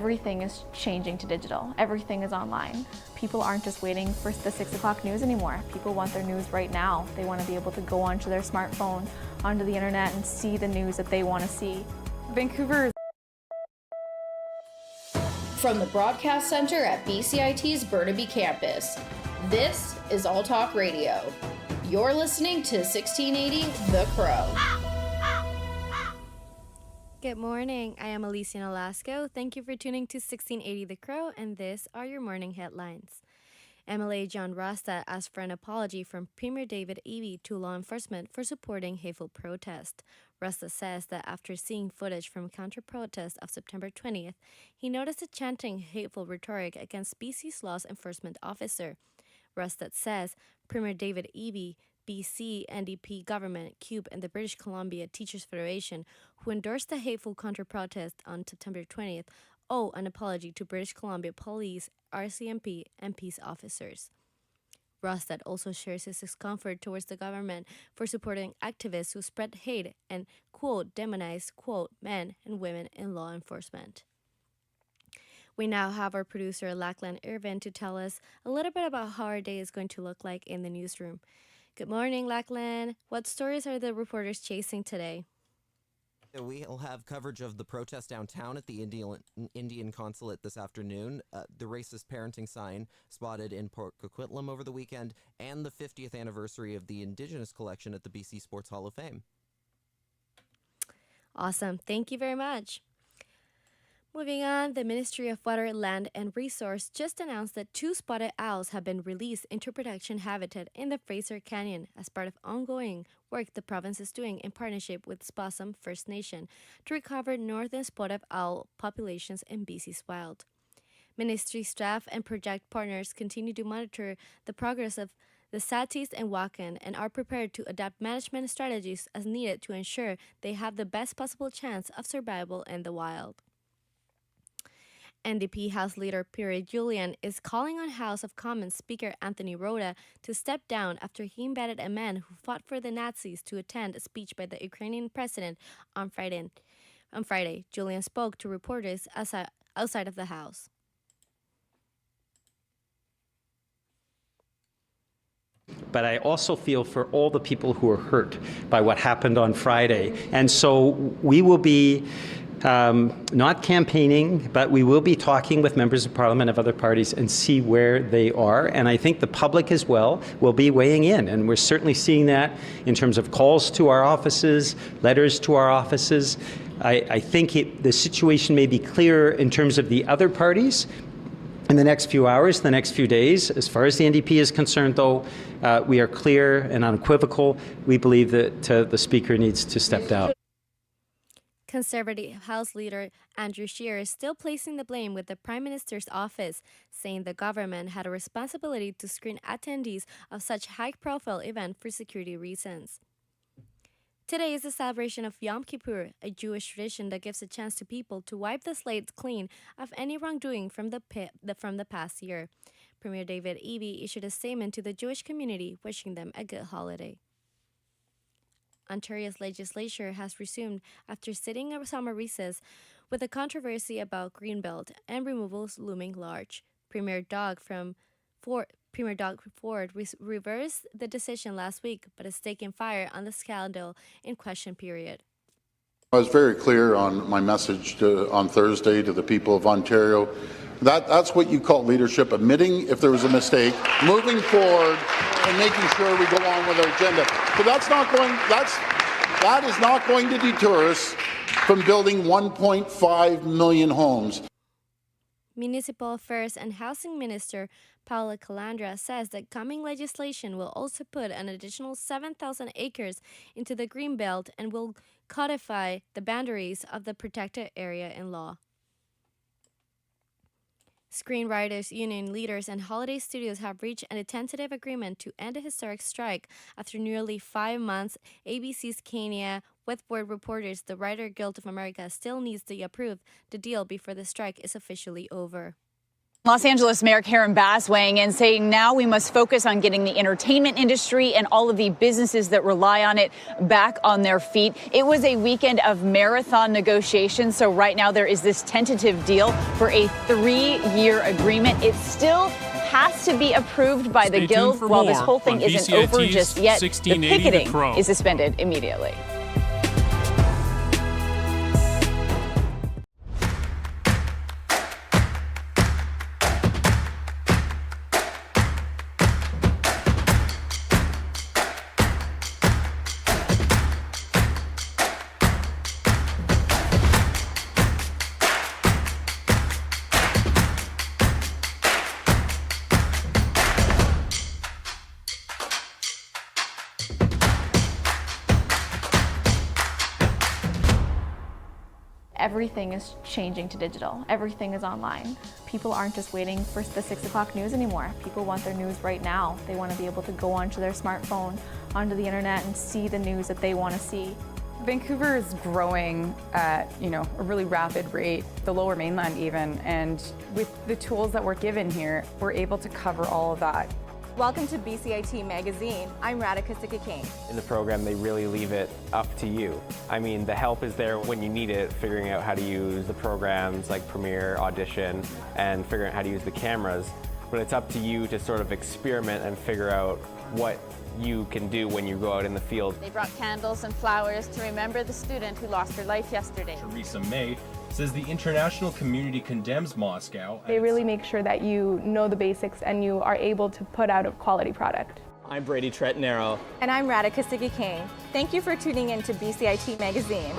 everything is changing to digital. Everything is online. People aren't just waiting for the 6 o'clock news anymore. People want their news right now. They want to be able to go onto their smartphone, onto the internet, and see the news that they want to see. Vancouver. From the Broadcast Center at BCIT's Burnaby Campus, this is All Talk Radio. You're listening to 1680 The Crow. Good morning. I am Alicia Nolasco. Thank you for tuning to 1680 The Crow, and these are your morning headlines. MLA John Rasta asked for an apology from Premier David Eby to law enforcement for supporting hateful protest. Rasta says that after seeing footage from counter-protest of September 20th, he noticed a chanting hateful rhetoric against BC's law enforcement officer. Rasta says Premier David Eby, BC, NDP government, CUPE, and the British Columbia Teachers Federation, who endorsed the hateful counter-protest on September 20th, owe an apology to British Columbia Police, RCMP, and peace officers. Rostad also shares his discomfort towards the government for supporting activists who spread hate and, quote, demonize, quote, men and women in law enforcement. We now have our producer, Lachlan Irvin, to tell us a little bit about how our day is going to look like in the newsroom. Good morning, Lachlan. What stories are the reporters chasing today? We'll have coverage of the protest downtown at the Indian consulate this afternoon, the racist parenting sign spotted in Port Coquitlam over the weekend, and the 50th anniversary of the Indigenous collection at the BC Sports Hall of Fame. Awesome. Thank you very much. Moving on, the Ministry of Water, Land and Resource just announced that 2 spotted owls have been released into protection habitat in the Fraser Canyon as part of ongoing work the province is doing in partnership with Spossum First Nation to recover northern spotted owl populations in BC's wild. Ministry staff and project partners continue to monitor the progress of the Satis and Wakan and are prepared to adapt management strategies as needed to ensure they have the best possible chance of survival in the wild. NDP House Leader Pierre Julian is calling on House of Commons Speaker Anthony Rota to step down after he invited a man who fought for the Nazis to attend a speech by the Ukrainian president on Friday. Julian spoke to reporters outside of the House. But I also feel for all the people who were hurt by what happened on Friday. And so we will be not campaigning, but we will be talking with members of parliament of other parties and see where they are. And I think the public as well will be weighing in. And we're certainly seeing that in terms of calls to our offices, letters to our offices. I think the situation may be clearer in terms of the other parties in the next few hours, the next few days. As far as the NDP is concerned, though, we are clear and unequivocal. We believe that the Speaker needs to step down. Conservative House Leader Andrew Scheer is still placing the blame with the Prime Minister's office, saying the government had a responsibility to screen attendees of such high-profile event for security reasons. Today is the celebration of Yom Kippur, a Jewish tradition that gives a chance to people to wipe the slate clean of any wrongdoing from the past year. Premier David Eby issued a statement to the Jewish community wishing them a good holiday. Ontario's legislature has resumed after sitting a summer recess with a controversy about Greenbelt and removals looming large. Premier Doug Ford reversed the decision last week, but is taking fire on the scandal in question period. I was very clear on my message on Thursday to the people of Ontario. That's what you call leadership, admitting if there was a mistake, moving forward, and making sure we go on with our agenda. So that is not going to deter us from building 1.5 million homes. Municipal Affairs and Housing Minister Paula Calandra says that coming legislation will also put an additional 7,000 acres into the Greenbelt and will codify the boundaries of the protected area in law. Screenwriters Union leaders and Holiday Studios have reached a tentative agreement to end a historic strike after nearly 5 months. ABC's Kenya Whitworth reporters the Writer Guild of America still needs to approve the deal before the strike is officially over. Los Angeles Mayor Karen Bass weighing in, saying now we must focus on getting the entertainment industry and all of the businesses that rely on it back on their feet. It was a weekend of marathon negotiations. So right now there is this tentative deal for a 3-year agreement. It still has to be approved by the Guild. While this whole thing isn't over just yet, the picketing is suspended immediately. Everything is changing to digital. Everything is online. People aren't just waiting for the 6 o'clock news anymore. People want their news right now. They want to be able to go onto their smartphone, onto the internet, and see the news that they want to see. Vancouver is growing at, a really rapid rate, the Lower Mainland even, and with the tools that we're given here, we're able to cover all of that. Welcome to BCIT Magazine. I'm Radhika Sikakane. In the program, they really leave it up to you. I mean, the help is there when you need it, figuring out how to use the programs like Premiere, Audition, and figuring out how to use the cameras. But it's up to you to sort of experiment and figure out what you can do when you go out in the field. They brought candles and flowers to remember the student who lost her life yesterday. Theresa May says the international community condemns Moscow. They really make sure that you know the basics and you are able to put out a quality product. I'm Brady Tretanero. And I'm Radhika Sikakane. Thank you for tuning in to BCIT Magazine.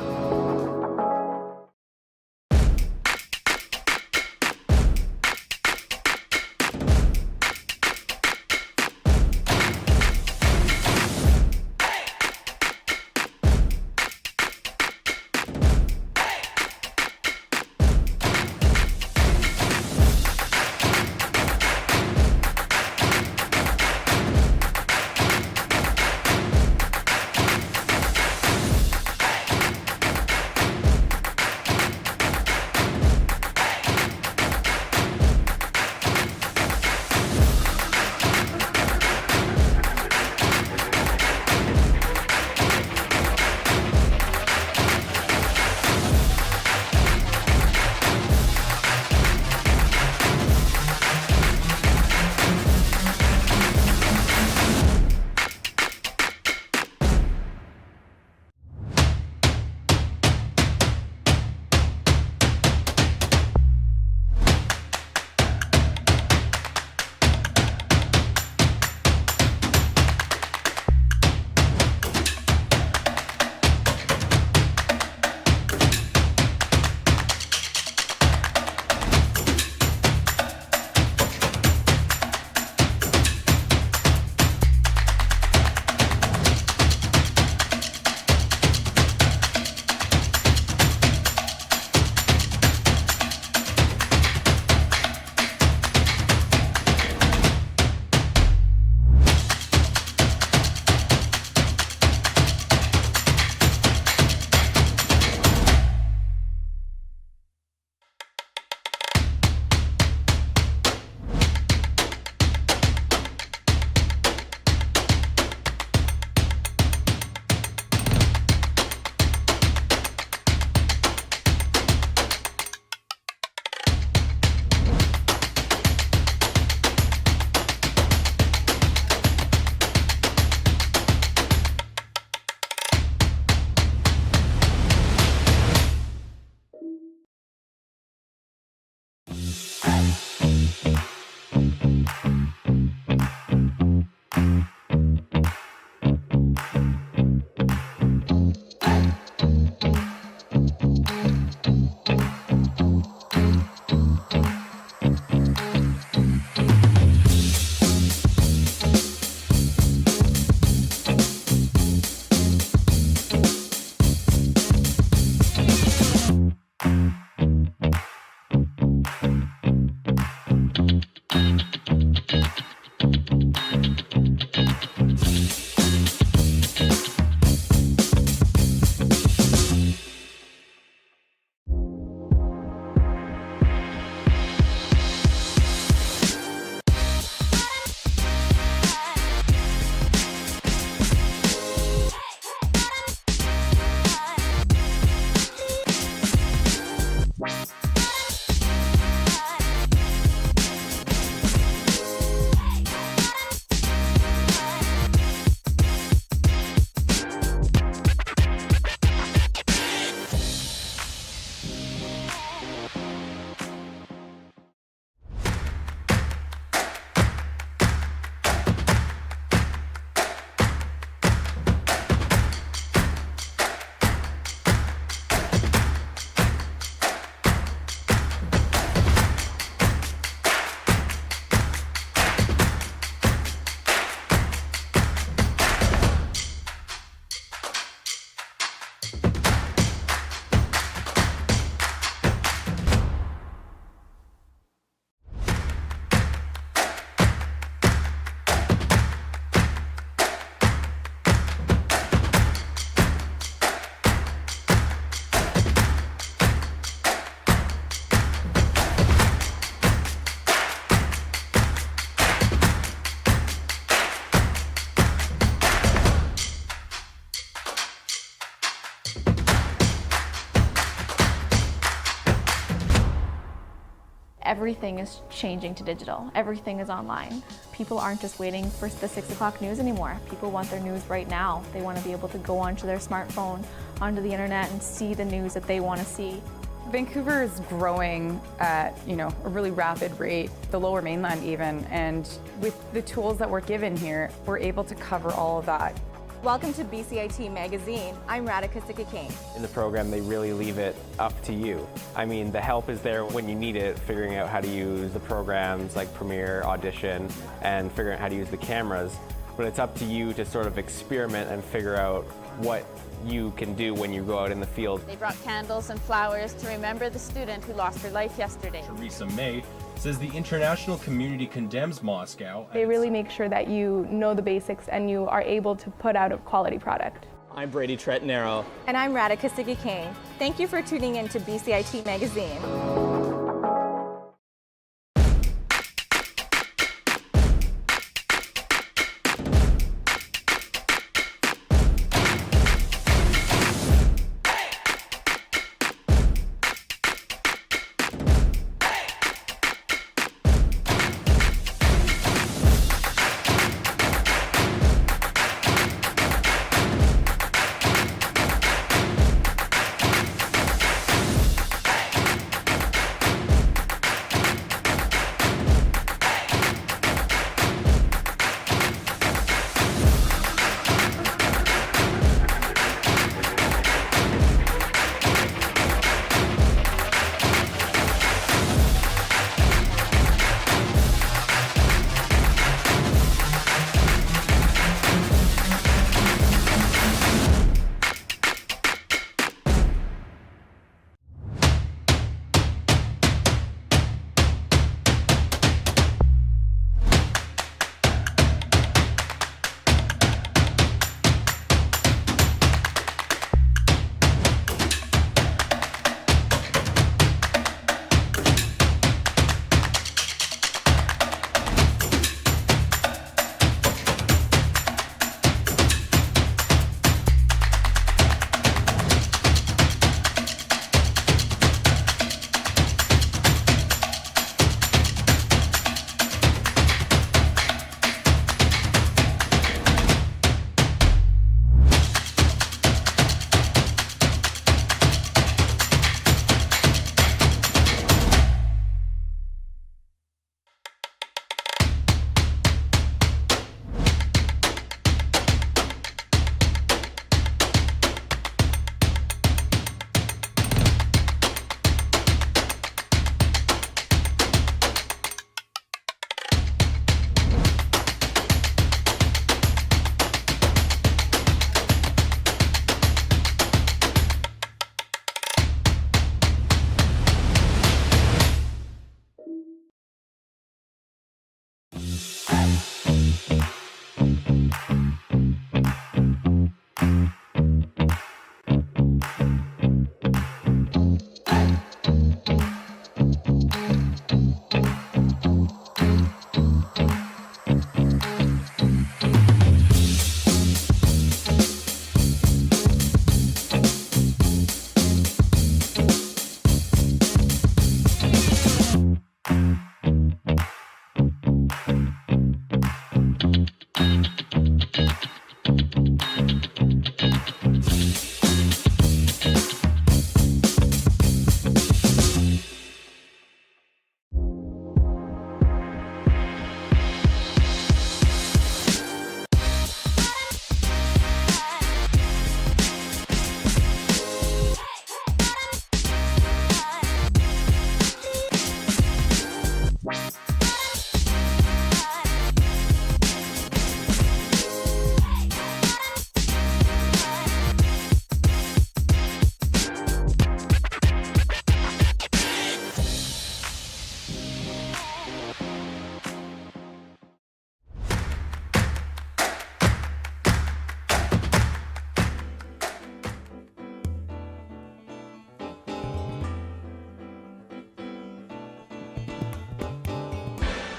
Everything is changing to digital. Everything is online. People aren't just waiting for the 6 o'clock news anymore. People want their news right now. They want to be able to go onto their smartphone, onto the internet, and see the news that they want to see. Vancouver is growing at, a really rapid rate, the Lower Mainland even, and with the tools that we're given here, we're able to cover all of that. Welcome to BCIT Magazine. I'm Radhika Sikakane. In the program, they really leave it up to you. I mean, the help is there when you need it, figuring out how to use the programs like Premiere, Audition, and figuring out how to use the cameras. But it's up to you to sort of experiment and figure out what you can do when you go out in the field. They brought candles and flowers to remember the student who lost her life yesterday. Theresa May says the international community condemns Moscow. They really make sure that you know the basics and you are able to put out a quality product. I'm Brady Tretanero. And I'm Radhika Sikakane. Thank you for tuning in to BCIT Magazine.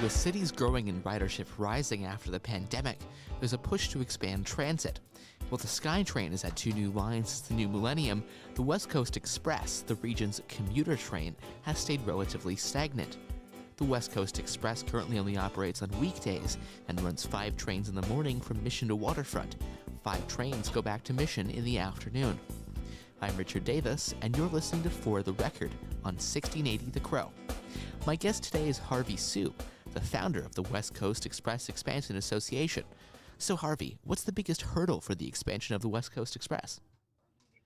With cities growing and ridership rising after the pandemic, there's a push to expand transit. While the SkyTrain has had 2 new lines since the new millennium, the West Coast Express, the region's commuter train, has stayed relatively stagnant. The West Coast Express currently only operates on weekdays and runs 5 trains in the morning from Mission to Waterfront. 5 trains go back to Mission in the afternoon. I'm Richard Davis, and you're listening to For the Record on 1680 The Crow. My guest today is Harvey Su, the founder of the West Coast Express Expansion Association. So Harvey, what's the biggest hurdle for the expansion of the West Coast Express?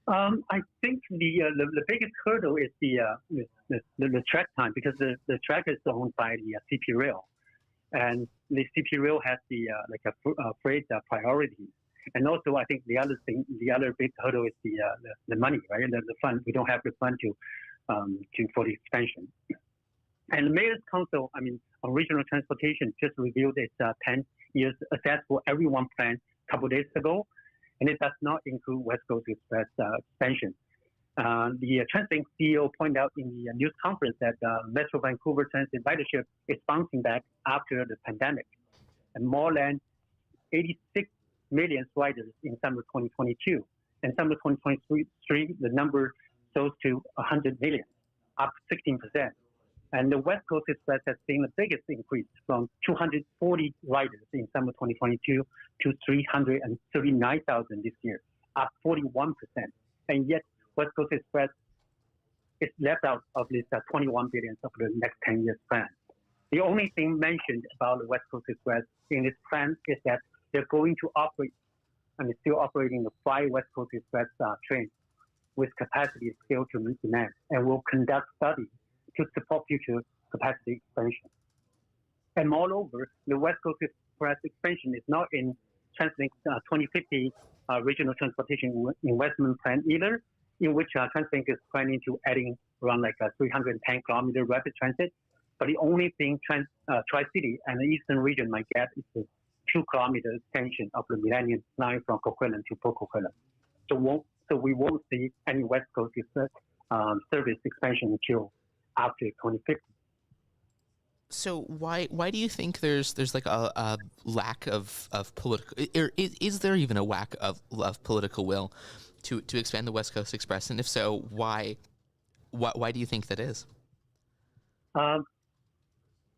I think the biggest hurdle is the track time, because the track is owned by the CP Rail, and the CP Rail has a freight priority. And also, I think the other big hurdle is the money, right? The fund. We don't have the fund for the expansion. And the Mayor's Council, on regional transportation, just reviewed its 10 years assess for everyone plan a couple of days ago, and it does not include West Coast Express expansion. The Translink CEO pointed out in the news conference that Metro Vancouver Transit ridership is bouncing back after the pandemic, and more than 86 million riders in summer 2022. And summer 2023, the number goes to 100 million, up 16%. And the West Coast Express has seen the biggest increase from 240 riders in summer 2022 to 339,000 this year, up 41%. And yet, West Coast Express is left out of this 21 billion of the next 10 years plan. The only thing mentioned about the West Coast Express in this plan is that they're going to operate, still operating the 5 West Coast Express trains with capacity scale to meet demand, and will conduct studies to support future capacity expansion. And moreover, the West Coast Express expansion is not in TransLink's 2050 regional transportation investment plan either, in which TransLink is planning to adding around 310 kilometer rapid transit. But the only thing Tri-City and the Eastern region might get is the 2 kilometer extension of the Millennium Line from Coquitlam to Port Coquitlam. So we won't see any West Coast Express service expansion until after 2050. So why do you think there's a lack of political, or is there even a lack of political will to expand the West Coast Express? And if so, why do you think that is?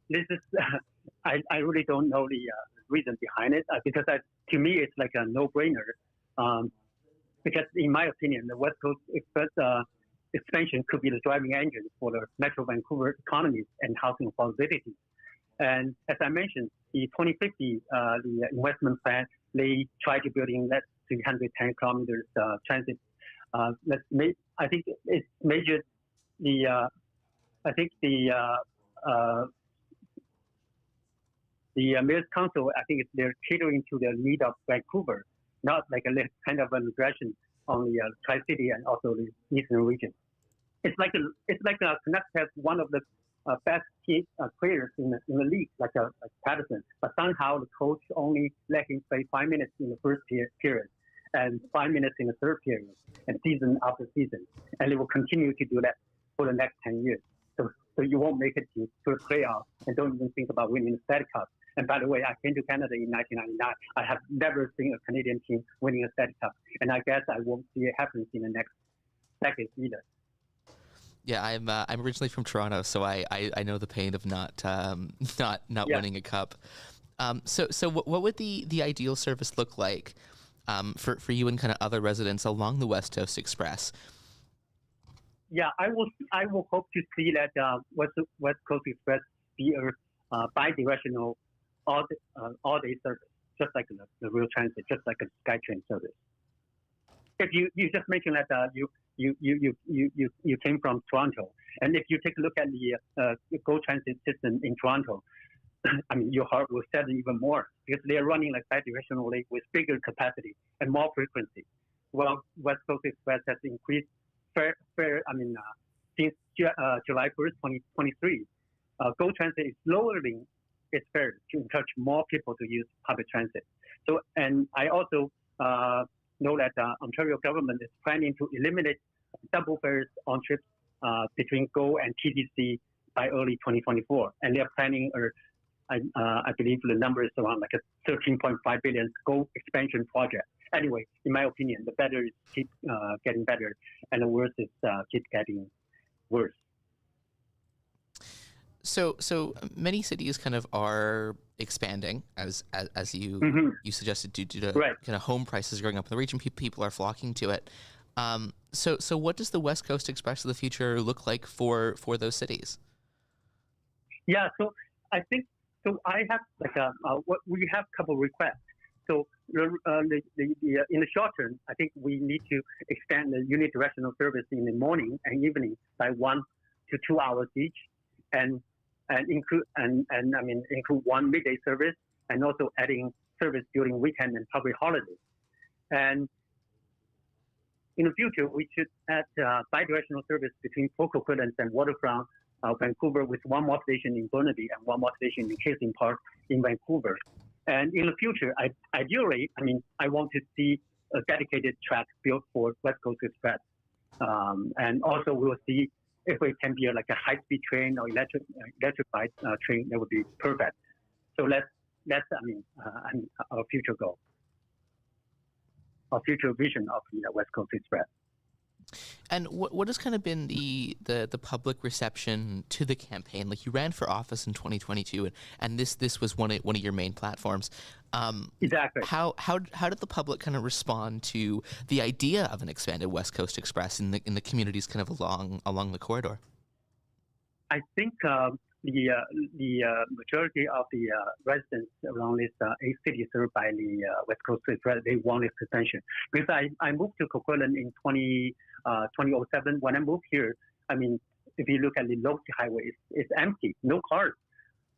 This is I really don't know the reason behind it, because to me it's like a no-brainer. Because in my opinion, the West Coast Express expansion could be the driving engine for the Metro Vancouver economy and housing affordability. And as I mentioned, the 2050 the investment plan, they try to build in that 310 kilometers transit. I think it's measured the Mayor's Council. I think they're catering to the need of Vancouver, not like a kind of an aggression on the Tri-City and also the Eastern region. It's like Canucks has one of the best players in the league, like Patterson, but somehow the coach only let him play 5 minutes in the first period and 5 minutes in the third period, and season after season, and they will continue to do that for the next 10 years. So you won't make it to the playoffs and don't even think about winning the Stanley Cup. And by the way, I came to Canada in 1999. I have never seen a Canadian team winning a Stanley Cup, and I guess I won't see it happen in the next decade either. Yeah, I'm originally from Toronto, so I know the pain of not winning a cup. So what would the ideal service look like for you and kind of other residents along the West Coast Express? Yeah, I will hope to see that West Coast Express be a bi-directional all-day service, just like the real transit, just like a SkyTrain service. If you just mentioned that you came from Toronto, and if you take a look at the GO Transit system in Toronto, your heart will sadden even more, because they are running like bi-directionally with bigger capacity and more frequency. Well, West Coast Express has increased since July 1st, 2023. GO Transit is lowering its fares to encourage more people to use public transit. So, and I also know that Ontario government is planning to eliminate double fares on trips between GO and TTC by early 2024, and they are planning, I believe the number is around like a 13.5 billion GO expansion project. Anyway, in my opinion, the better is keep getting better, and the worse is keep getting worse. So many cities kind of are expanding, as you you suggested, due to kind of home prices going up in the region. People are flocking to it. So what does the West Coast Express of the future look like for those cities? Yeah, so I think I have we have a couple of requests. So in the short term, I think we need to extend the unidirectional service in the morning and evening by 1 to 2 hours each, and include one midday service, and also adding service during weekend and public holidays. And in the future, we should add bidirectional service between Port Coquitlam and Waterfront, Vancouver, with one more station in Burnaby and one more station in Kissing Park in Vancouver. And in the future, ideally, I want to see a dedicated track built for West Coast Express. And also we'll see if it can be a high-speed train or electrified train. That would be perfect. So that's our future goal, our future vision of the West Coast Express. And what has kind of been the public reception to the campaign? Like, you ran for office in 2022, and this was one of your main platforms. Exactly. How did the public kind of respond to the idea of an expanded West Coast Express in the communities kind of along the corridor? I think the majority of the residents around this 8 cities served by the West Coast Express, they want this extension. Because I moved to Coquitlam in 2007. When I moved here, if you look at the Loki Highway, it's empty, no cars.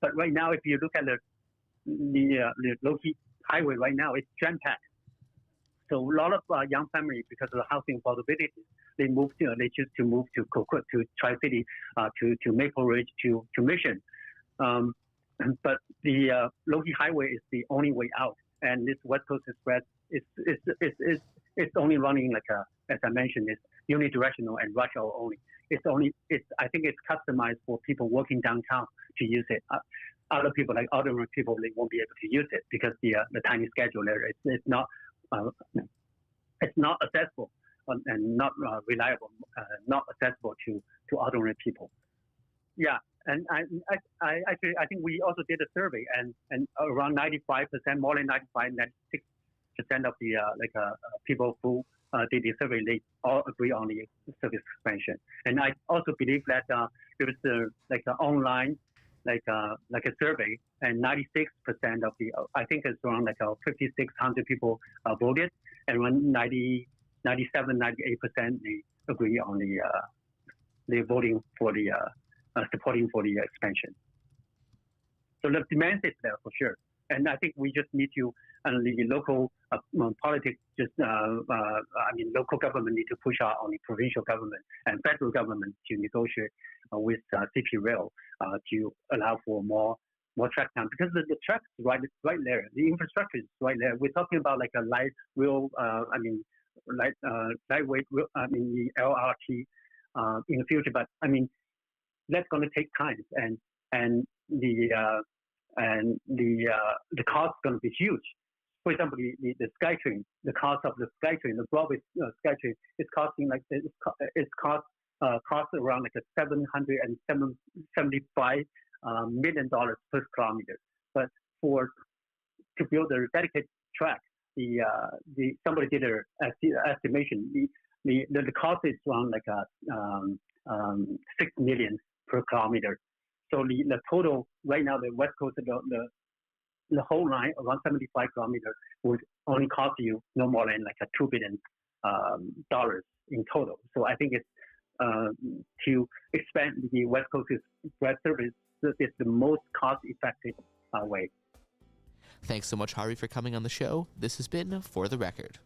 But right now, if you look at the Loki Highway right now, it's jam-packed. So a lot of young families, because of the housing affordability, they choose to move to Coquitlam, to Tri-City, to Maple Ridge, to Mission. But the Loki Highway is the only way out, and this West Coast Express it's only running as I mentioned, it's unidirectional and rush hour only. I think it's customized for people working downtown to use it. Other people, like other people, they won't be able to use it because the tiny schedule there, it's not accessible and not reliable, not accessible to ordinary people. Yeah, and I think we also did a survey, and around 95%, more than 96% of the people who did the survey, they all agree on the service expansion. And I also believe that there was an online a survey, and 96% of the I think it's around 5,600 people voted, and around 97-98% they agree on they're voting for the supporting for the expansion. So the demand is there for sure, and I think we just need to the local politics local government need to push out on the provincial government and federal government to negotiate with CP Rail to allow for more track time, because the track is right there, the infrastructure is right there. We're talking about a light rail, lightweight rail, the LRT in the future, but that's going to take time, and the cost is going to be huge. For example, the SkyTrain, the cost of the SkyTrain, the Broadway SkyTrain, is costing cost around $775 million per kilometer. But to build a dedicated track, somebody did an estimation. The cost is around $6 million per kilometer. So the total right now, the West Coast, the whole line, around 75 kilometers, would only cost you no more than $2 billion in total. So I think it's to expand the West Coast Express service is the most cost-effective way. Thanks so much, Harvey, for coming on the show. This has been For the Record.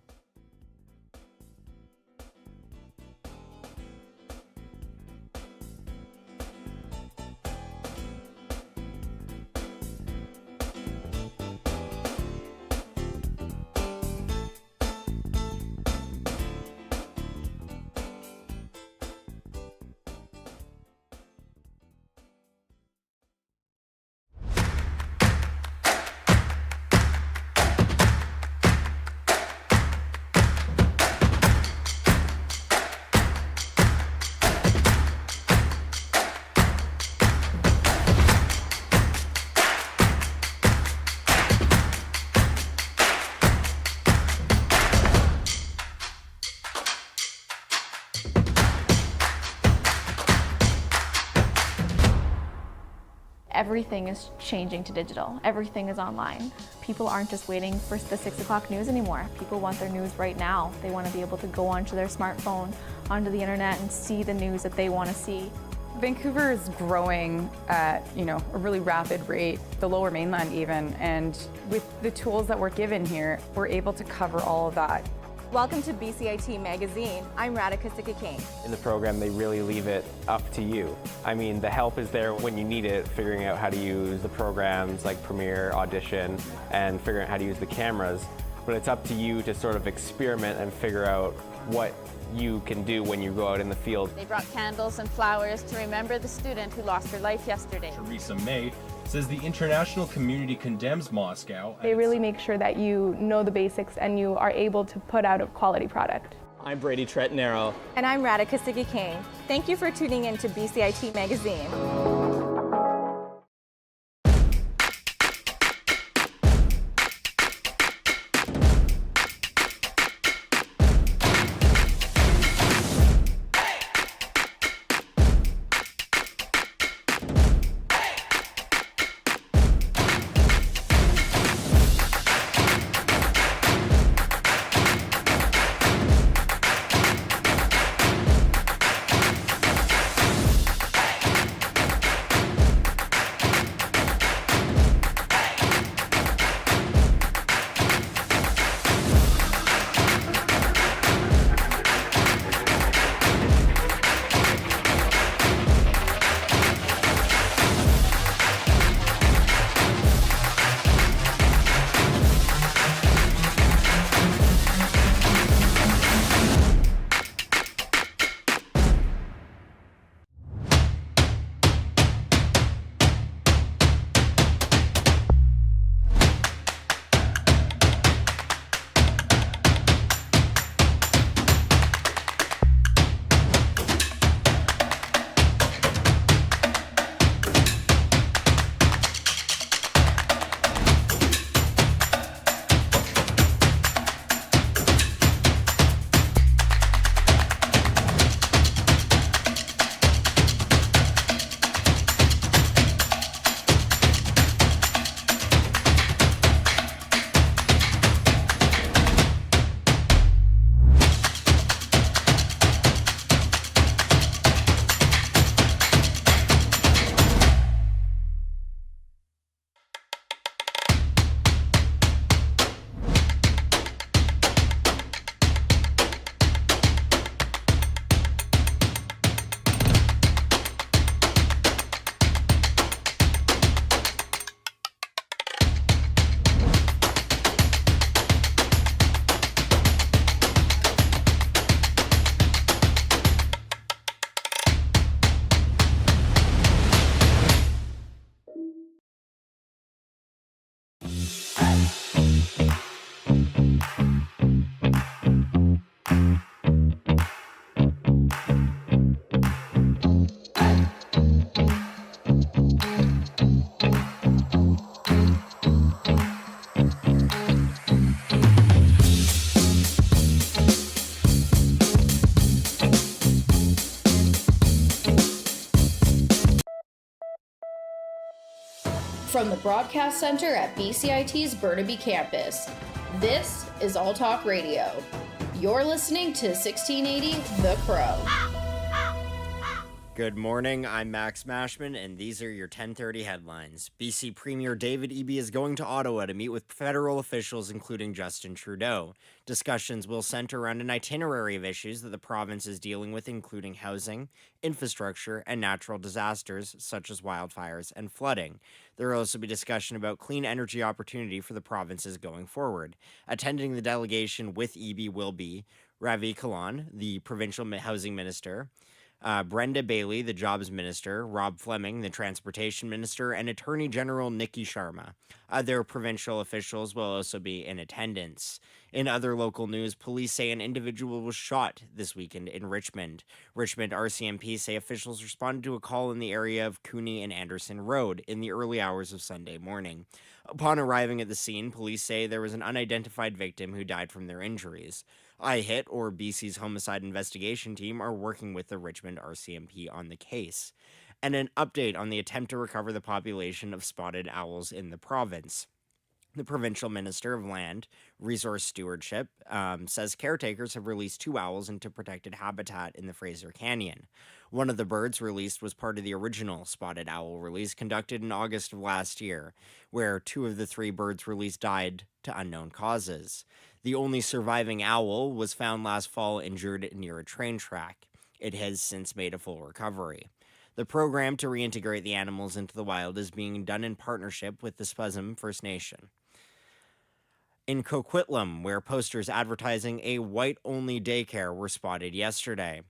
Everything is changing to digital. Everything is online. People aren't just waiting for the 6 o'clock news anymore. People want their news right now. They want to be able to go onto their smartphone, onto the internet, and see the news that they want to see. Vancouver is growing at a really rapid rate, the Lower Mainland even, and with the tools that we're given here, we're able to cover all of that. Welcome to BCIT Magazine. I'm Radhika Sikakane. In the program, they really leave it up to you. I mean, the help is there when you need it, figuring out how to use the programs like Premiere, Audition, and figuring out how to use the cameras. But it's up to you to sort of experiment and figure out what you can do when you go out in the field. They brought candles and flowers to remember the student who lost her life yesterday. Theresa May says the international community condemns Moscow. They really make sure that you know the basics and you are able to put out a quality product. I'm Brady Tretnero. And I'm Radhika Sikakane. Thank you for tuning in to BCIT Magazine. From the Broadcast Center at BCIT's Burnaby Campus, this is All Talk Radio. You're listening to 1680 The Crow. Good morning, I'm Max Mashman, and these are your 10:30 headlines. BC Premier David Eby is going to Ottawa to meet with federal officials, including Justin Trudeau. Discussions will center around an itinerary of issues that the province is dealing with, including housing, infrastructure, and natural disasters, such as wildfires and flooding. There will also be discussion about clean energy opportunity for the provinces going forward. Attending the delegation with Eby will be Ravi Kalan, the provincial housing minister, Brenda Bailey, the Jobs Minister, Rob Fleming, the Transportation Minister, and Attorney General Nikki Sharma. Other provincial officials will also be in attendance. In other local news, police say an individual was shot this weekend in Richmond. Richmond RCMP say officials responded to a call in the area of Cooney and Anderson Road in the early hours of Sunday morning. Upon arriving at the scene, police say there was an unidentified victim who died from their injuries. IHIT, or BC's Homicide Investigation Team, are working with the Richmond RCMP on the case. and an update on the attempt to recover the population of spotted owls in the province. The provincial minister of land resource stewardship says caretakers have released 2 owls into protected habitat in the Fraser Canyon. One of the birds released was part of the original spotted owl release conducted in August of last year, where 2 of the 3 birds released died to unknown causes. The only surviving owl was found last fall injured near a train track. It has since made a full recovery. The program to reintegrate the animals into the wild is being done in partnership with the Spuzim First Nation. In Coquitlam, where posters advertising a white-only daycare were spotted yesterday.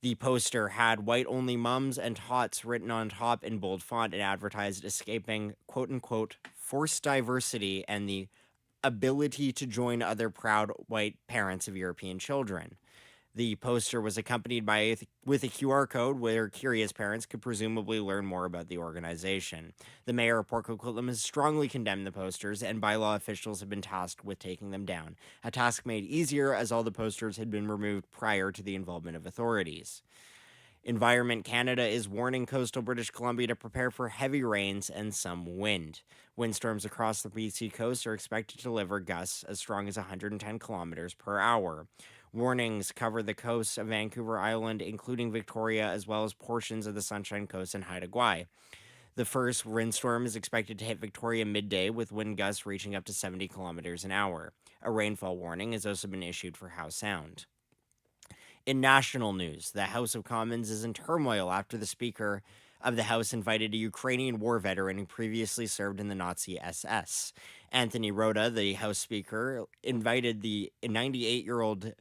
The poster had white-only mums and tots written on top in bold font and advertised escaping, quote-unquote, forced diversity and the ability to join other proud white parents of European children. The poster was accompanied with a QR code where curious parents could presumably learn more about the organization. The mayor of Port Coquitlam has strongly condemned the posters, and bylaw officials have been tasked with taking them down, a task made easier as all the posters had been removed prior to the involvement of authorities. Environment Canada is warning coastal British Columbia to prepare for heavy rains and some wind. Windstorms across the BC coast are expected to deliver gusts as strong as 110 kilometers per hour. Warnings cover the coasts of Vancouver Island, including Victoria, as well as portions of the Sunshine Coast and Haida Gwaii. The first windstorm is expected to hit Victoria midday, with wind gusts reaching up to 70 kilometers an hour. A rainfall warning has also been issued for Howe Sound. In national news, the House of Commons is in turmoil after the Speaker of the House invited a Ukrainian war veteran who previously served in the Nazi SS. Anthony Rota, the House Speaker, invited the 98-year-old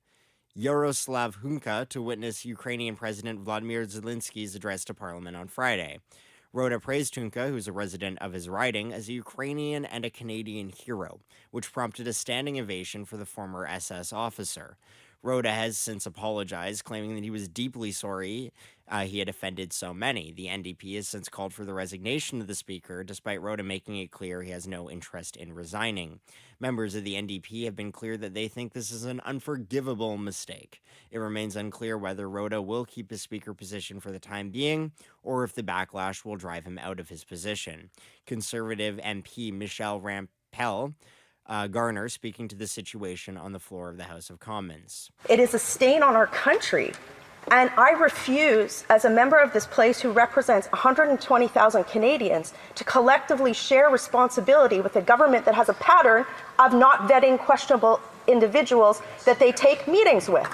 Yaroslav Hunka to witness Ukrainian President Vladimir Zelensky's address to Parliament on Friday. Rota praised Hunka, who's a resident of his riding, as a Ukrainian and a Canadian hero, which prompted a standing ovation for the former SS officer. Rota has since apologized, claiming that he was deeply sorry he had offended so many. The NDP has since called for the resignation of the Speaker, despite Rota making it clear he has no interest in resigning. Members of the NDP have been clear that they think this is an unforgivable mistake. It remains unclear whether Rota will keep his Speaker position for the time being, or if the backlash will drive him out of his position. Conservative MP Michelle Rampell Garner speaking to the situation on the floor of the House of Commons. It is a stain on our country, and I refuse, as a member of this place who represents 120,000 Canadians, to collectively share responsibility with a government that has a pattern of not vetting questionable individuals that they take meetings with.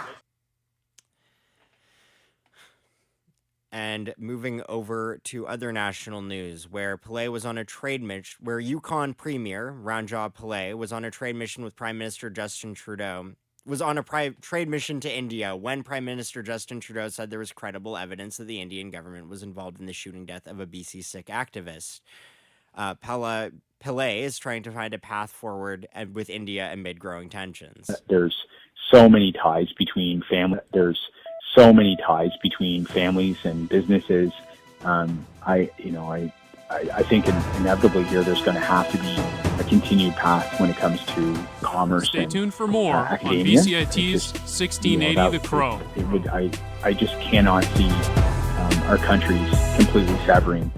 And moving over to other national news, where Pillay was on a trade mission, where Yukon Premier Ranjit Pillay was on a trade mission with Prime Minister Justin Trudeau, was on a trade mission to India when Prime Minister Justin Trudeau said there was credible evidence that the Indian government was involved in the shooting death of a BC Sikh activist. Pillay is trying to find a path forward with India amid growing tensions. There's so many ties between families and businesses. I think inevitably here there's going to have to be a continued path when it comes to commerce. Stay tuned for more on academia. BCIT's 1680 The Crow. I just cannot see our countries completely severing.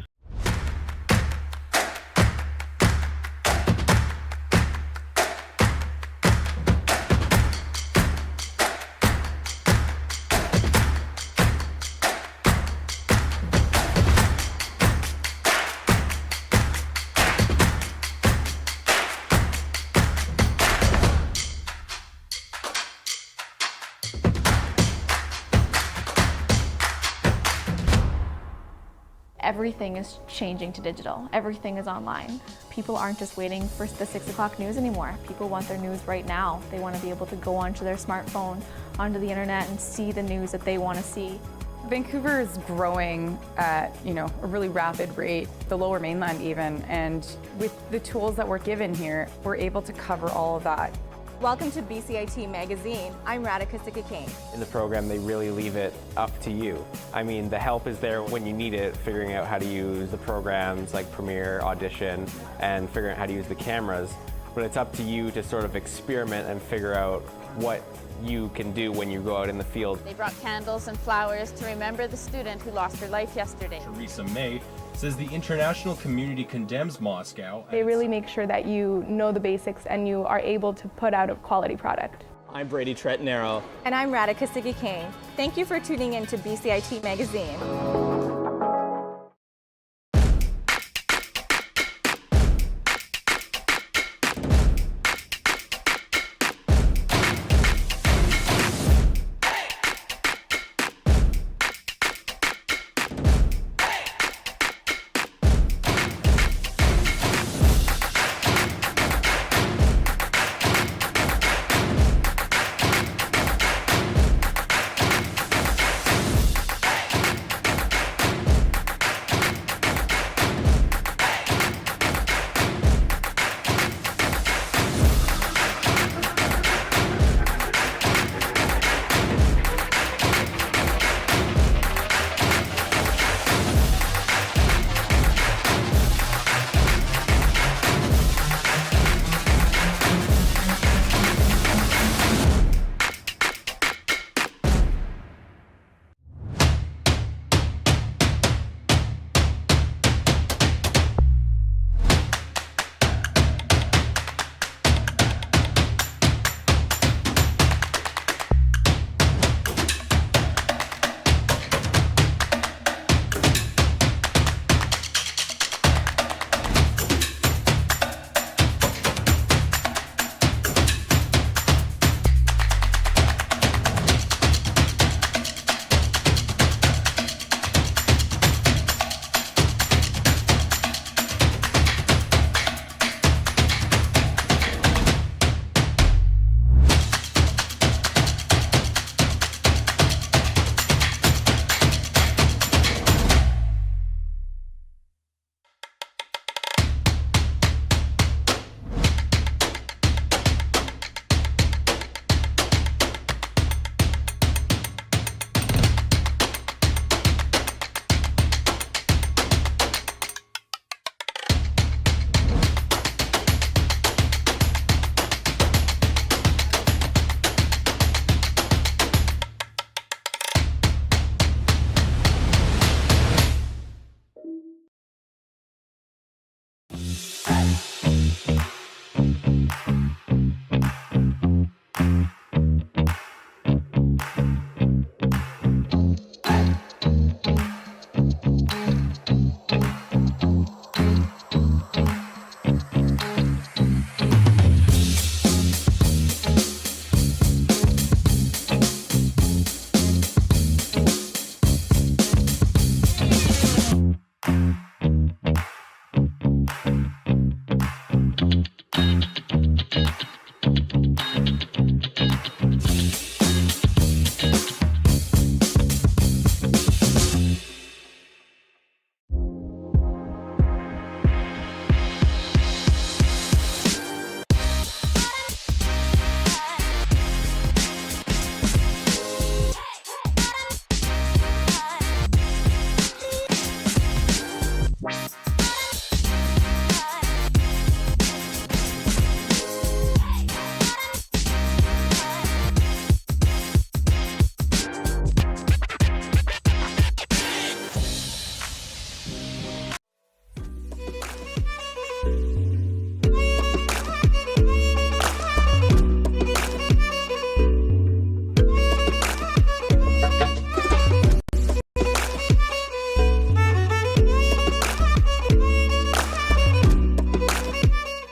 Everything is changing to digital. Everything is online. People aren't just waiting for the 6 o'clock news anymore. People want their news right now. They want to be able to go onto their smartphone, onto the internet, and see the news that they want to see. Vancouver is growing at a really rapid rate, the Lower Mainland even, and with the tools that we're given here, we're able to cover all of that. Welcome to BCIT Magazine. I'm Radhika Sikakane. In the program, they really leave it up to you. I mean, the help is there when you need it, figuring out how to use the programs like Premiere, Audition, and figuring out how to use the cameras. but it's up to you to sort of experiment and figure out what you can do when you go out in the field. They brought candles and flowers to remember the student who lost her life yesterday. Theresa May says the international community condemns Moscow. They really make sure that you know the basics and you are able to put out a quality product. I'm Brady Tretanero. And I'm Radhika Siggi-Kane. Thank you for tuning in to BCIT Magazine.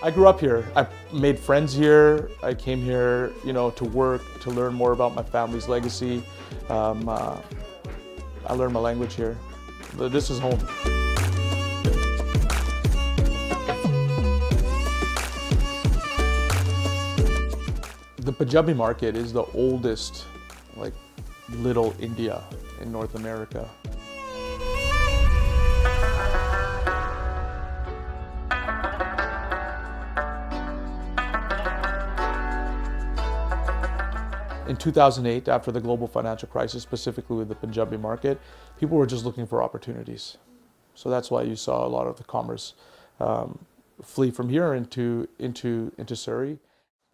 I grew up here. I made friends here. I came here, to work, to learn more about my family's legacy. I learned my language here. This is home. The Punjabi market is the oldest, little India in North America. In 2008, after the global financial crisis, specifically with the Punjabi market, people were just looking for opportunities. So that's why you saw a lot of the commerce flee from here into Surrey.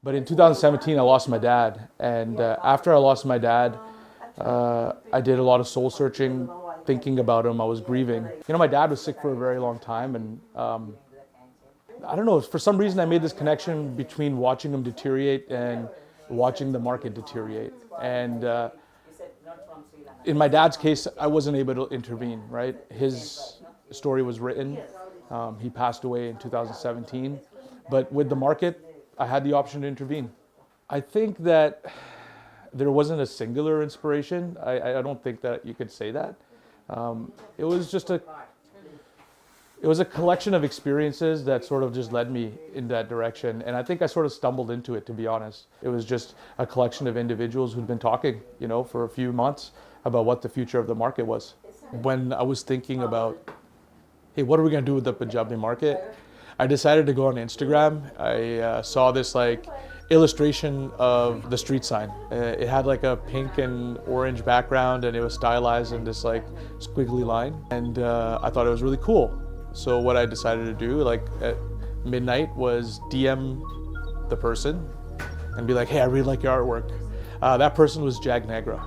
But in 2017, I lost my dad, and after I lost my dad, I did a lot of soul searching, thinking about him. I was grieving. You know, my dad was sick for a very long time, and I don't know, for some reason I made this connection between watching him deteriorate and watching the market deteriorate. And in my dad's case, I wasn't able to intervene, right? His story was written. He passed away in 2017. But with the market, I had the option to intervene. I think that there wasn't a singular inspiration. I don't think that you could say that. It was just it was a collection of experiences that sort of just led me in that direction. And I think I sort of stumbled into it, to be honest. It was just a collection of individuals who'd been talking, you know, for a few months about what the future of the market was. When I was thinking about, hey, what are we going to do with the Punjabi market? I decided to go on Instagram. I saw this like illustration of the street sign. It had like a pink and orange background, and it was stylized in this like squiggly line. And I thought it was really cool. So what I decided to do, like at midnight, was DM the person and be like, hey, I really like your artwork. That person was Jag Negra.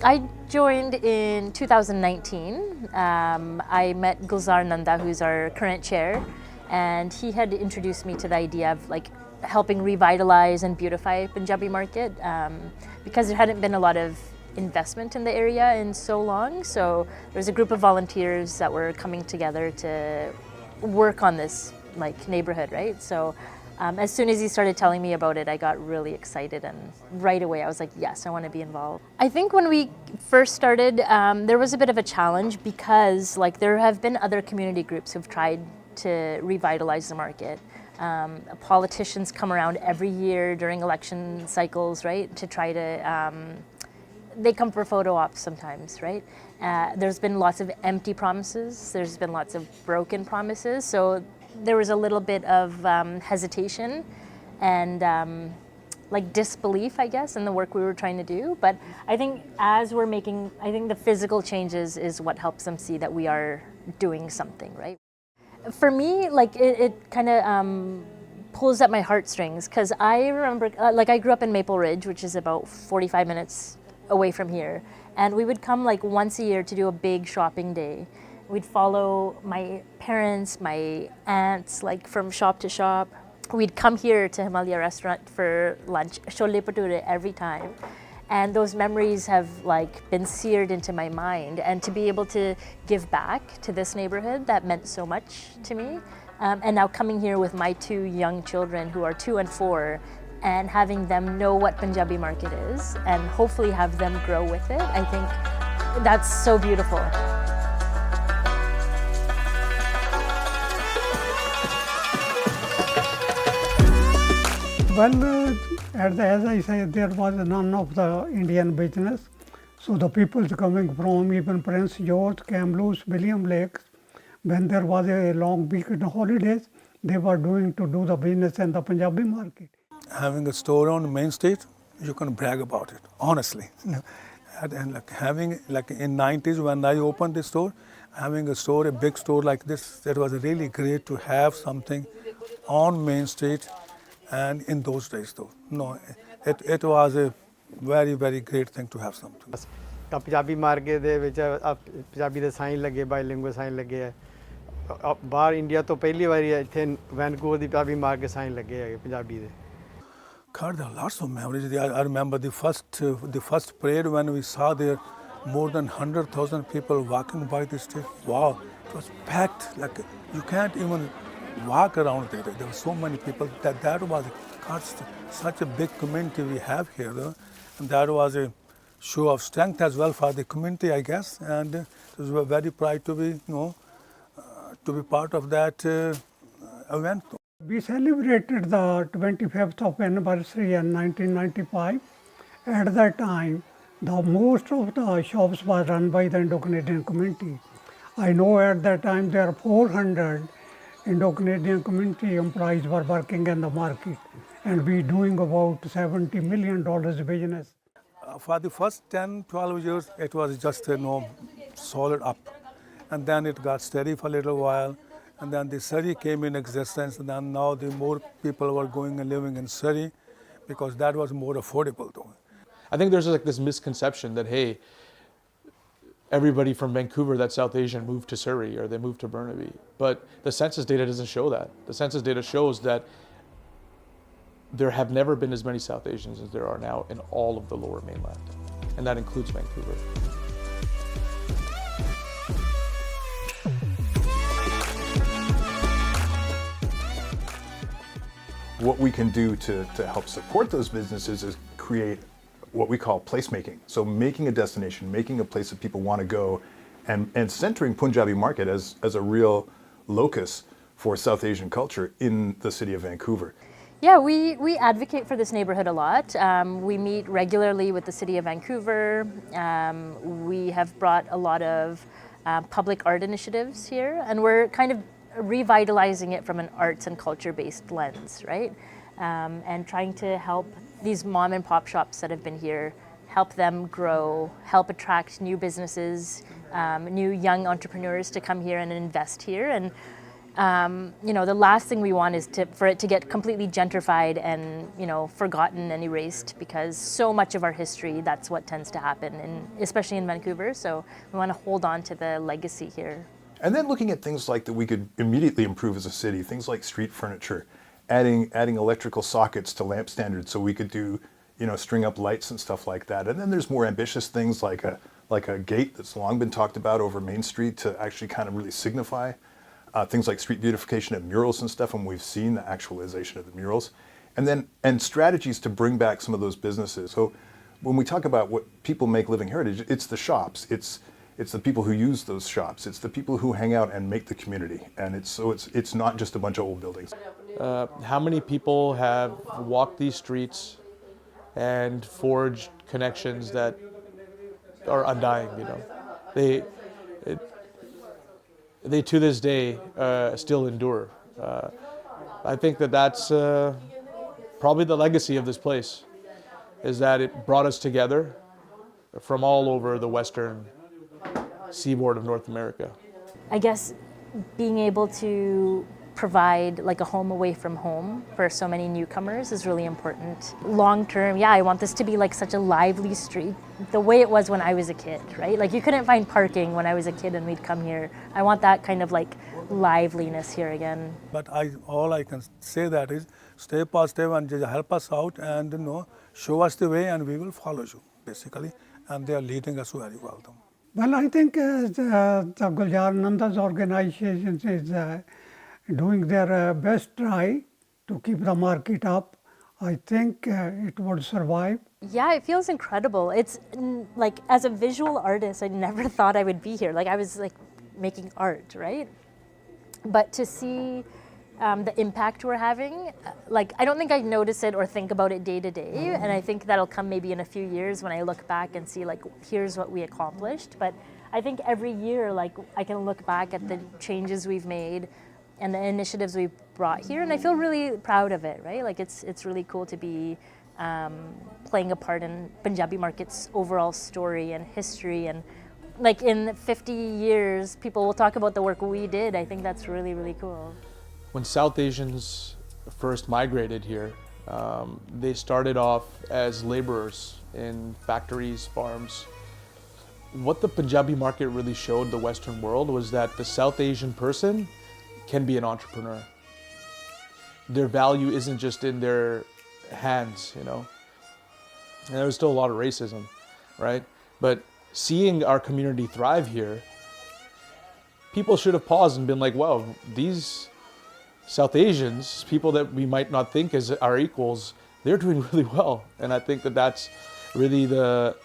I joined in 2019. I met Gulzar Nanda, who's our current chair, and he had introduced me to the idea of like helping revitalize and beautify Punjabi market because there hadn't been a lot of investment in the area in so long. So there was a group of volunteers that were coming together to work on this like neighborhood, right? So as soon as he started telling me about it, I got really excited, and right away I was like, yes, I want to be involved. I think when we first started, there was a bit of a challenge because like there have been other community groups who've tried to revitalize the market. Politicians come around every year during election cycles, right, to try to they come for photo ops sometimes, right? There's been lots of empty promises. There's been lots of broken promises. So there was a little bit of hesitation and like disbelief, I guess, in the work we were trying to do. But I think as we're making, I think the physical changes is what helps them see that we are doing something, right? For me, like it kind of pulls at my heartstrings because I remember, like I grew up in Maple Ridge, which is about 45 minutes away from here, and we would come like once a year to do a big shopping day. We'd follow my parents, my aunts, like from shop to shop. We'd come here to Himalaya restaurant for lunch, chole bhature every time. And those memories have like been seared into my mind. And to be able to give back to this neighborhood that meant so much to me. And now coming here with my two young children who are 2 and 4, and having them know what Punjabi market is and hopefully have them grow with it, I think that's so beautiful. Well, as I said, there was none of the Indian business. So the people coming from even Prince George, Kamloops, William Lake, when there was a long weekend holidays, they were doing to do the business in the Punjabi market. Having a store on Main Street, you can brag about it, honestly. And like having, like in 90s when I opened the store, having a store, a big store like this, it was really great to have something on Main Street. And in those days though, no, it was a very, very great thing to have something. ਤਾਂ Punjabi market ਦੇ ਵਿੱਚ ਪੰਜਾਬੀ ਦੇ sign ਲੱਗੇ, ਬਾਈਲਿੰਗੁਅਲ sign ਲੱਗੇ ਹੈ। ਬਾਹਰ India ਤੋਂ ਪਹਿਲੀ ਵਾਰੀ ਇੱਥੇ ਵੈਨਕੂਵਰ ਦੀ ਪੰਜਾਬੀ ਮਾਰਕੀਟ ਸਾਈਨ ਲੱਗੇ ਹੈਗੇ ਪੰਜਾਬੀ ਦੇ। God, there are lots of memories. I remember the first parade when we saw there more than 100,000 people walking by the street. Wow, it was packed. Like you can't even walk around there. There were so many people. That was such a big community we have here, and that was a show of strength as well for the community, I guess. And we were very proud to be, to be part of that event. We celebrated the 25th of anniversary in 1995. At that time, the most of the shops were run by the Indo-Canadian community. I know at that time there are 400 Indo-Canadian community employees were working in the market, and we doing about $70 million business. For the first 10, 12 years, it was just solid up. and then it got steady for a little while, and then the Surrey came in existence, and then now the more people were going and living in Surrey because that was more affordable though. I think there's like this misconception that, hey, everybody from Vancouver that's South Asian moved to Surrey or they moved to Burnaby. But the census data doesn't show that. The census data shows that there have never been as many South Asians as there are now in all of the Lower Mainland, and that includes Vancouver. What we can do to help support those businesses is create what we call placemaking. So making a destination, making a place that people want to go, and centering Punjabi market as a real locus for South Asian culture in the city of Vancouver. Yeah, we advocate for this neighborhood a lot. We meet regularly with the city of Vancouver. We have brought a lot of public art initiatives here, and we're kind of revitalizing it from an arts and culture-based lens, right? And trying to help these mom and pop shops that have been here, help them grow, help attract new businesses, new young entrepreneurs to come here and invest here. And the last thing we want is for it to get completely gentrified and forgotten and erased, because so much of our history, that's what tends to happen, especially in Vancouver. So we want to hold on to the legacy here. And then looking at things like that we could immediately improve as a city, things like street furniture, adding electrical sockets to lamp standards so we could do, string up lights and stuff like that. And then there's more ambitious things like a gate that's long been talked about over Main Street to actually kind of really signify things like street beautification and murals and stuff, and we've seen the actualization of the murals. And strategies to bring back some of those businesses. So when we talk about what people make living heritage, it's the shops, it's the people who use those shops, it's the people who hang out and make the community, and it's not just a bunch of old buildings. How many people have walked these streets and forged connections that are undying? They to this day still endure. I think that's probably the legacy of this place, is that it brought us together from all over the western seaboard of North America. I guess being able to provide like a home away from home for so many newcomers is really important. Long term, I want this to be like such a lively street, the way it was when I was a kid, right? Like you couldn't find parking when I was a kid and we'd come here. I want that kind of like liveliness here again. But all I can say that is stay positive and just help us out and show us the way and we will follow you basically. And they are leading us very well. Well, I think the Gulzar Nanda's organization is doing their best try to keep the market up. I think it would survive. Yeah, it feels incredible. It's like, as a visual artist, I never thought I would be here. Like I was like making art, right? But to see the impact we're having, like I don't think I notice it or think about it day to day, and I think that'll come maybe in a few years when I look back and see like here's what we accomplished. But I think every year like I can look back at the changes we've made and the initiatives we've brought here, and I feel really proud of it, right? Like it's really cool to be playing a part in Punjabi market's overall story and history, and like in 50 years people will talk about the work we did. I think that's really, really cool. When South Asians first migrated here, they started off as laborers in factories, farms. What the Punjabi market really showed the Western world was that the South Asian person can be an entrepreneur. Their value isn't just in their hands, And there was still a lot of racism, right? But seeing our community thrive here, people should have paused and been like, wow, these South Asians, people that we might not think as our equals, they're doing really well. And I think that that's really the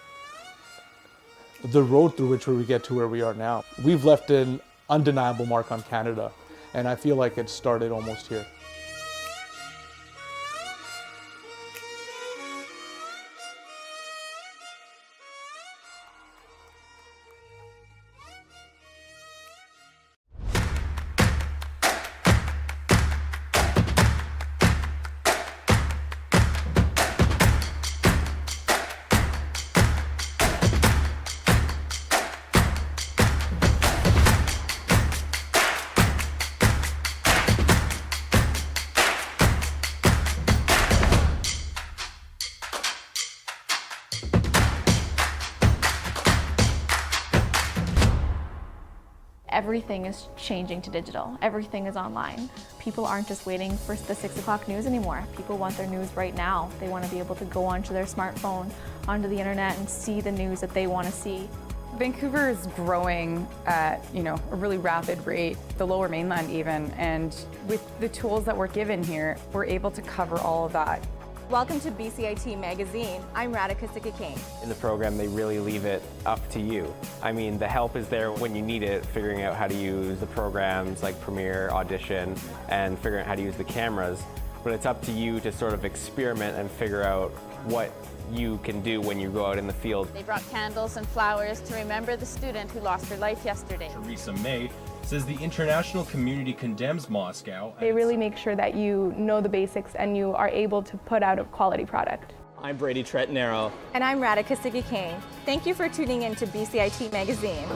road through which we get to where we are now. We've left an undeniable mark on Canada, and I feel like it started almost here. Everything is changing to digital. Everything is online. People aren't just waiting for the 6 o'clock news anymore. People want their news right now. They want to be able to go onto their smartphone, onto the internet, and see the news that they want to see. Vancouver is growing at a really rapid rate, the Lower Mainland even, and with the tools that we're given here, we're able to cover all of that. Welcome to BCIT Magazine. I'm Radhika Sikakane. In the program, they really leave it up to you. I mean, the help is there when you need it, figuring out how to use the programs like Premiere, Audition, and figuring out how to use the cameras. But it's up to you to sort of experiment and figure out what you can do when you go out in the field. They brought candles and flowers to remember the student who lost her life yesterday. Theresa May says the international community condemns Moscow. They really make sure that you know the basics and you are able to put out a quality product. I'm Brady Tretanero. And I'm Radhika Sikakane. Thank you for tuning in to BCIT Magazine.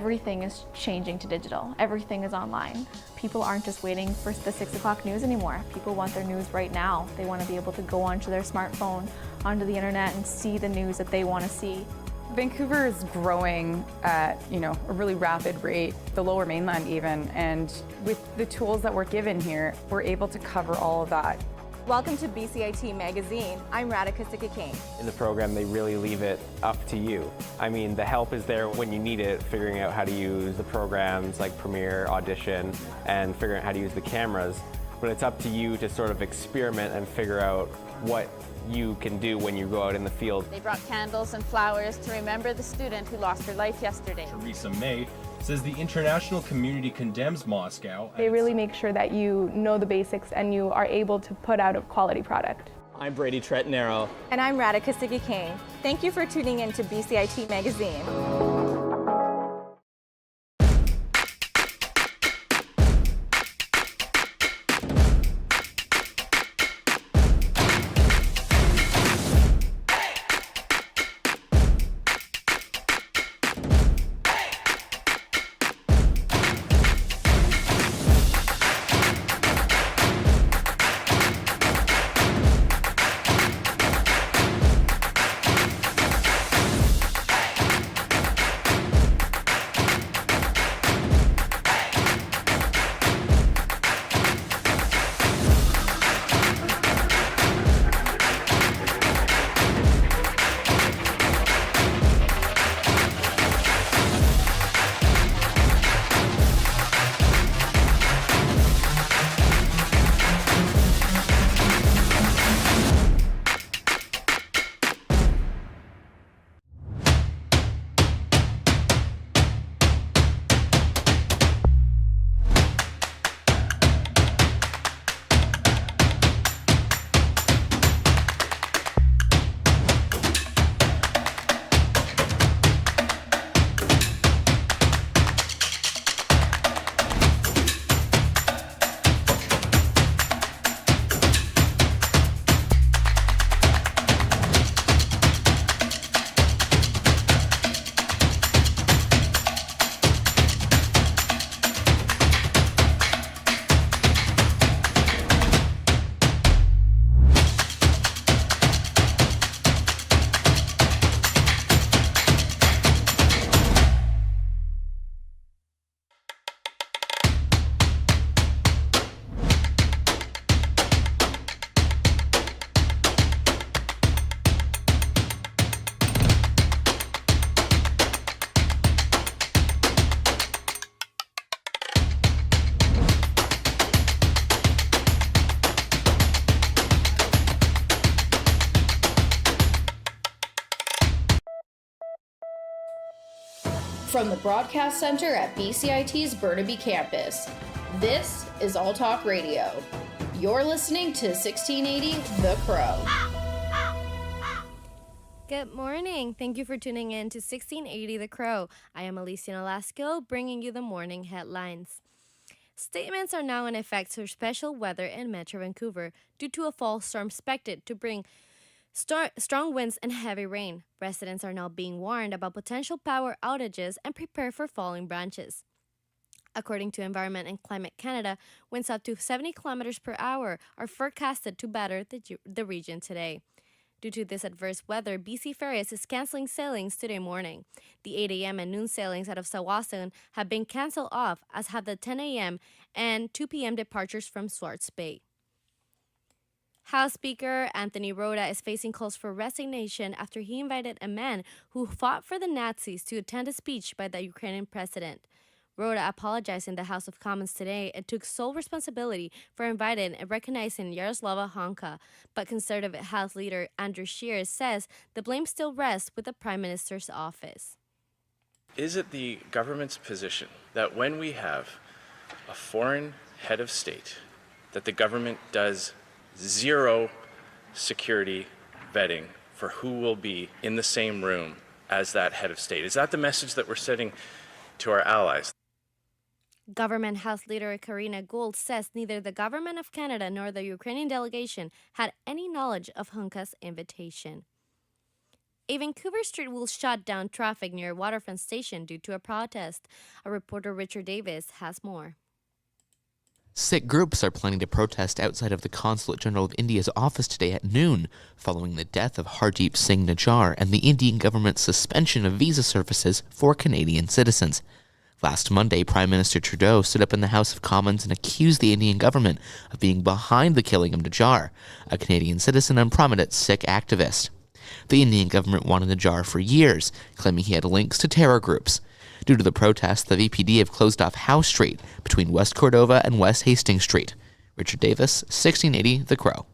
Everything is changing to digital. Everything is online. People aren't just waiting for the 6 o'clock news anymore. People want their news right now. They want to be able to go onto their smartphone, onto the internet, and see the news that they want to see. Vancouver is growing at, a really rapid rate, the Lower Mainland even, and with the tools that we're given here, we're able to cover all of that. Welcome to BCIT Magazine. I'm Radhika Sikakane. In the program, they really leave it up to you. I mean, the help is there when you need it, figuring out how to use the programs like Premiere, Audition, and figuring out how to use the cameras. But it's up to you to sort of experiment and figure out what you can do when you go out in the field. They brought candles and flowers to remember the student who lost her life yesterday. Theresa May says the international community condemns Moscow. They really make sure that you know the basics and you are able to put out a quality product. I'm Brady Tretanero. And I'm Radhika Sikakane. Thank you for tuning in to BCIT Magazine. From the Broadcast Center at BCIT's Burnaby Campus, this is All Talk Radio. You're listening to 1680 The Crow. Good morning. Thank you for tuning in to 1680 The Crow. I am Alicia Nolasco, bringing you the morning headlines. Statements are now in effect for special weather in Metro Vancouver due to a fall storm expected to bring strong winds and heavy rain. Residents are now being warned about potential power outages and prepare for falling branches. According to Environment and Climate Canada, winds up to 70 kilometers per hour are forecasted to batter the region today. Due to this adverse weather, BC Ferries is canceling sailings today morning. The 8 a.m. and noon sailings out of Sawasan have been canceled off, as have the 10 a.m. and 2 p.m. departures from Swartz Bay. House Speaker Anthony Rota is facing calls for resignation after he invited a man who fought for the Nazis to attend a speech by the Ukrainian president. Rota apologized in the House of Commons today and took sole responsibility for inviting and recognizing Yaroslava Honka, but Conservative House Leader Andrew Scheer says the blame still rests with the Prime Minister's office. Is it the government's position that when we have a foreign head of state, that the government does zero security vetting for who will be in the same room as that head of state? Is that the message that we're sending to our allies? Government House Leader Karina Gould says neither the Government of Canada nor the Ukrainian delegation had any knowledge of Honka's invitation. A Vancouver street will shut down traffic near a waterfront station due to a protest. Our reporter Richard Davis has more. Sikh groups are planning to protest outside of the Consulate General of India's office today at noon, following the death of Hardeep Singh Najjar and the Indian government's suspension of visa services for Canadian citizens. Last Monday, Prime Minister Trudeau stood up in the House of Commons and accused the Indian government of being behind the killing of Najjar, a Canadian citizen and prominent Sikh activist. The Indian government wanted Najjar for years, claiming he had links to terror groups. Due to the protests, the VPD have closed off House Street between West Cordova and West Hastings Street. Richard Davis, 1680 The Crow.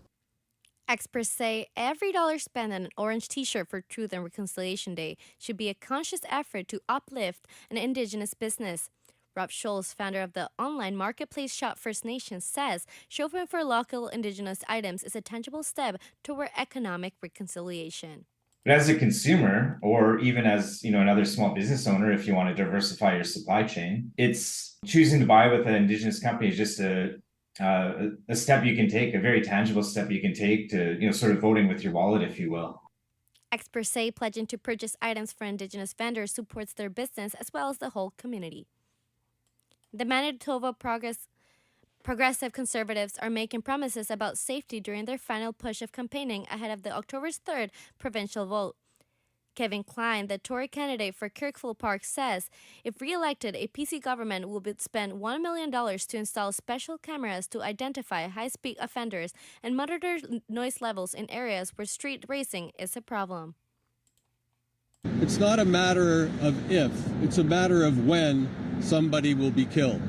Experts say every dollar spent on an orange t-shirt for Truth and Reconciliation Day should be a conscious effort to uplift an Indigenous business. Rob Scholes, founder of the online marketplace Shop First Nations, says shopping for local Indigenous items is a tangible step toward economic reconciliation. But as a consumer, or even as another small business owner, if you want to diversify your supply chain, it's choosing to buy with an Indigenous company is just a step you can take, a very tangible step you can take to sort of voting with your wallet, if you will. Experts say pledging to purchase items for Indigenous vendors supports their business as well as the whole community. The Manitoba Progressive Conservatives are making promises about safety during their final push of campaigning ahead of the October 3rd provincial vote. Kevin Klein, the Tory candidate for Kirkville Park, says if re-elected, a PC government will spend $1 million to install special cameras to identify high-speed offenders and monitor noise levels in areas where street racing is a problem. It's not a matter of if, it's a matter of when somebody will be killed.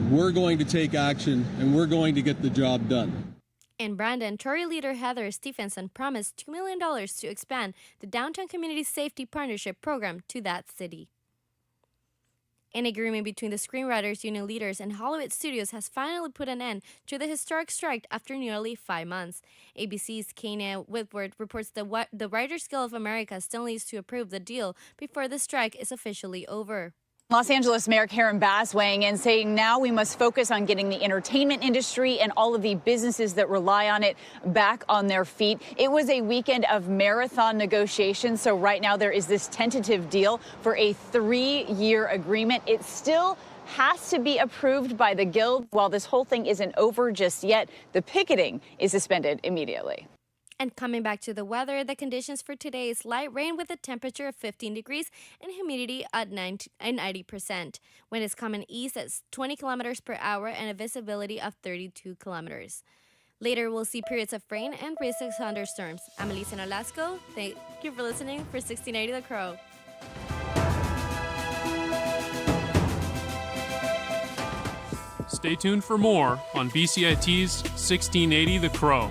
We're going to take action and we're going to get the job done. In Brandon, Tory leader Heather Stephenson promised $2 million to expand the Downtown Community Safety Partnership program to that city. An agreement between the Screenwriters Union leaders and Hollywood Studios has finally put an end to the historic strike after nearly 5 months. ABC's Kenya Whitworth reports that the Writers Guild of America still needs to approve the deal before the strike is officially over. Los Angeles Mayor Karen Bass weighing in, saying now we must focus on getting the entertainment industry and all of the businesses that rely on it back on their feet. It was a weekend of marathon negotiations, so right now there is this tentative deal for a 3-year agreement. It still has to be approved by the Guild. While this whole thing isn't over just yet, the picketing is suspended immediately. And coming back to the weather, the conditions for today is light rain with a temperature of 15 degrees and humidity at 90%. Wind is coming east at 20 kilometers per hour and a visibility of 32 kilometers. Later, we'll see periods of rain and risk of thunderstorms. I'm Alicia Nolasco. Thank you for listening for 1680 The Crow. Stay tuned for more on BCIT's 1680 The Crow.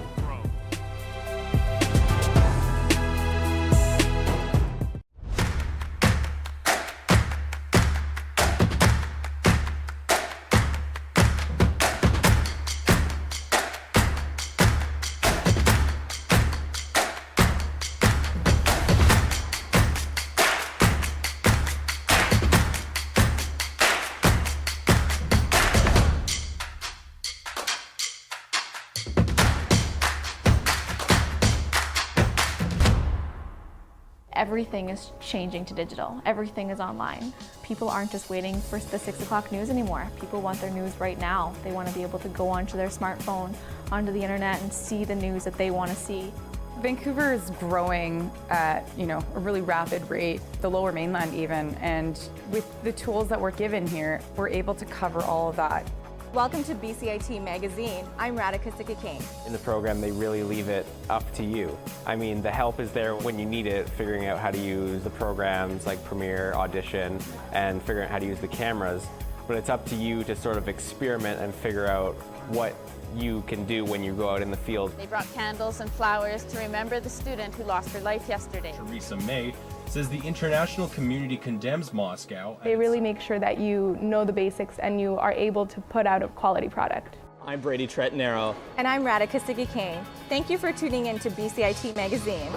Everything is changing to digital. Everything is online. People aren't just waiting for the 6 o'clock news anymore. People want their news right now. They want to be able to go onto their smartphone, onto the internet, and see the news that they want to see. Vancouver is growing at a really rapid rate, the Lower Mainland even, and with the tools that we're given here, we're able to cover all of that. Welcome to BCIT Magazine. I'm Radhika Sikki-King. In the program, they really leave it up to you. I mean, the help is there when you need it, figuring out how to use the programs like Premiere, Audition, and figuring out how to use the cameras. But it's up to you to sort of experiment and figure out what you can do when you go out in the field. They brought candles and flowers to remember the student who lost her life yesterday. Theresa May says the international community condemns Moscow. They really make sure that you know the basics and you are able to put out a quality product. I'm Brady Tretanero. And I'm Radhika Sikki-King. Thank you for tuning in to BCIT Magazine.